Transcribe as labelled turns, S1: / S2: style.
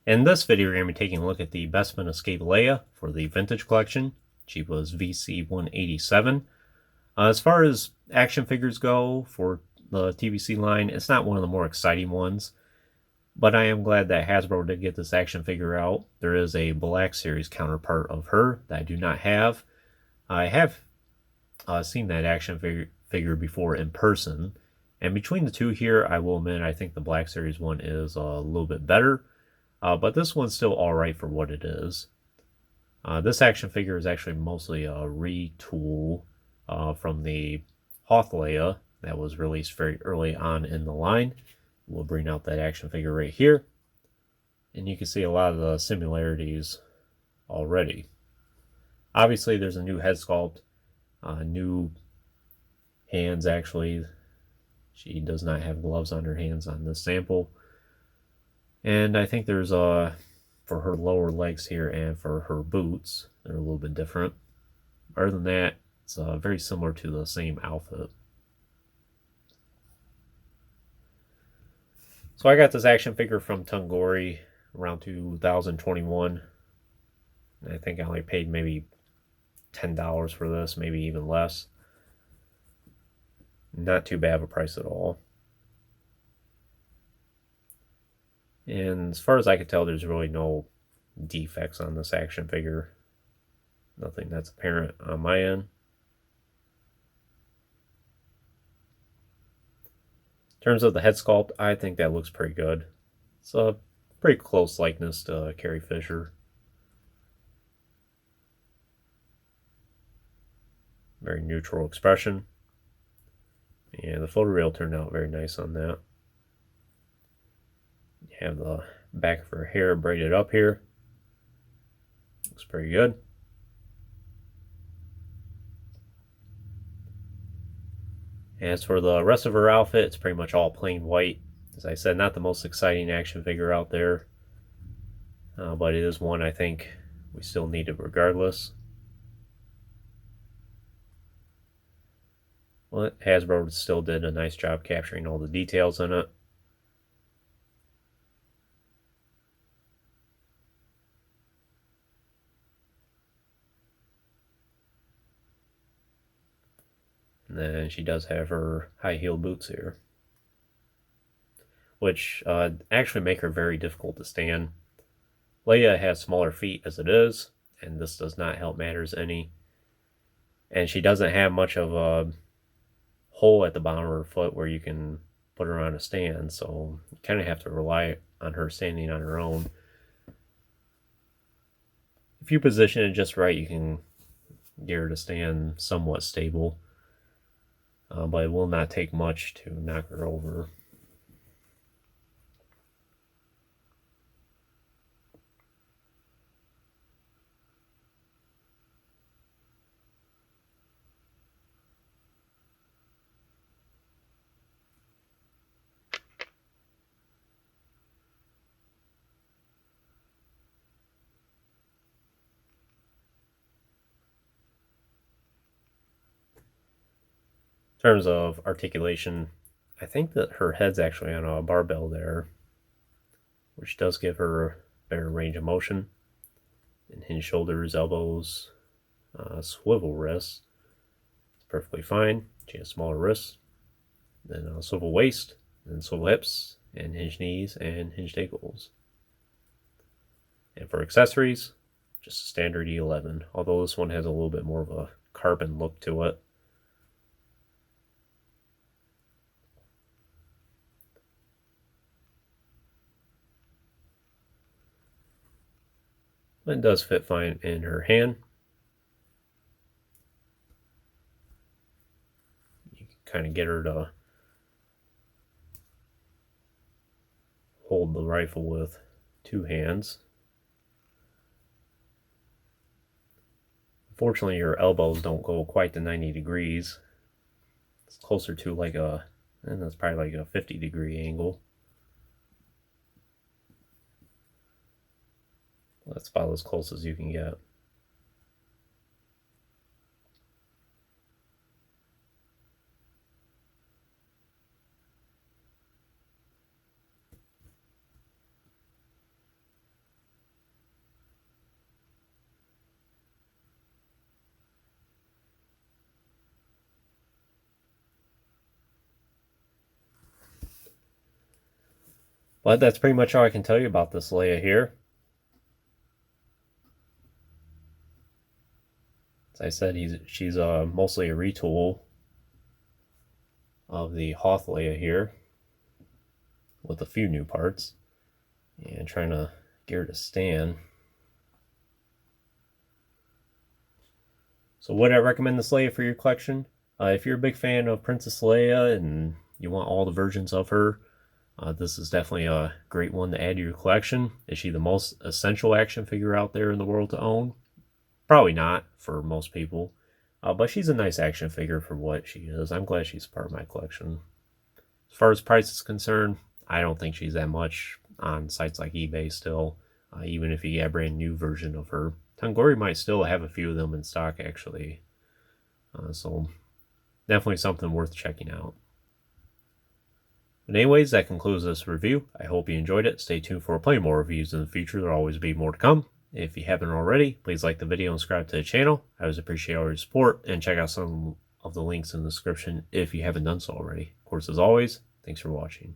S1: In this video, we're going to be taking a look at the Bespin Escape Leia for the Vintage Collection. She was VC187. As far as action figures go for the TVC line, it's not one of the more exciting ones, but I am glad that Hasbro did get this action figure out. There is a Black Series counterpart of her that I do not have. I have seen that action figure before in person, and between the two here, I will admit I think the Black Series one is a little bit better. But this one's still alright for what it is. This action figure is actually mostly a retool from the Hoth Leia that was released very early on in the line. We'll bring out that action figure right here. And you can see a lot of the similarities already. Obviously, there's a new head sculpt, new hands actually. She does not have gloves on her hands on this sample. And I think there's for her lower legs here and for her boots, they're a little bit different. Other than that, it's very similar to the same outfit. So I got this action figure from Tungori around 2021. I think I only paid maybe $10 for this, maybe even less. Not too bad of a price at all. And as far as I can tell, there's really no defects on this action figure. Nothing that's apparent on my end. In terms of the head sculpt, I think that looks pretty good. It's a pretty close likeness to Carrie Fisher. Very neutral expression. And the photoreal turned out very nice on that. You have the back of her hair braided up here. Looks pretty good. As for the rest of her outfit, it's pretty much all plain white. As I said, not the most exciting action figure out there. But it is one I think we still need it regardless. Well, Hasbro still did a nice job capturing all the details in it. And then she does have her high heel boots here, which actually make her very difficult to stand. Leia has smaller feet as it is, and this does not help matters any. And she doesn't have much of a hole at the bottom of her foot where you can put her on a stand, so you kind of have to rely on her standing on her own. If you position it just right, you can get her to stand somewhat stable. But it will not take much to knock her over. In terms of articulation, I think that her head's actually on a barbell there, which does give her better range of motion. And hinged shoulders, elbows, swivel wrists. It's perfectly fine. She has smaller wrists, then a swivel waist, then swivel hips, and hinged knees and hinged ankles. And for accessories, just a standard E11, although this one has a little bit more of a carbon look to it. It does fit fine in her hand. You can kind of get her to hold the rifle with two hands. Unfortunately, your elbows don't go quite to 90 degrees. It's closer to like and that's probably like a 50-degree angle. That's about as close as you can get. But that's pretty much all I can tell you about this Leia here. As I said, she's mostly a retool of the Hoth Leia here, with a few new parts, and trying to get her to stand. So would I recommend this Leia for your collection? If you're a big fan of Princess Leia and you want all the versions of her, this is definitely a great one to add to your collection. Is she the most essential action figure out there in the world to own? Probably not for most people, but she's a nice action figure for what she is. I'm glad she's part of my collection. As far as price is concerned, I don't think she's that much on sites like eBay still, even if you get a brand new version of her. Tangori might still have a few of them in stock, actually. So definitely something worth checking out. But anyways, that concludes this review. I hope you enjoyed it. Stay tuned for plenty more reviews in the future. There'll always be more to come. If you haven't already, please like the video and subscribe to the channel. I always appreciate all your support, and check out some of the links in the description if you haven't done so already. Of course, as always, thanks for watching.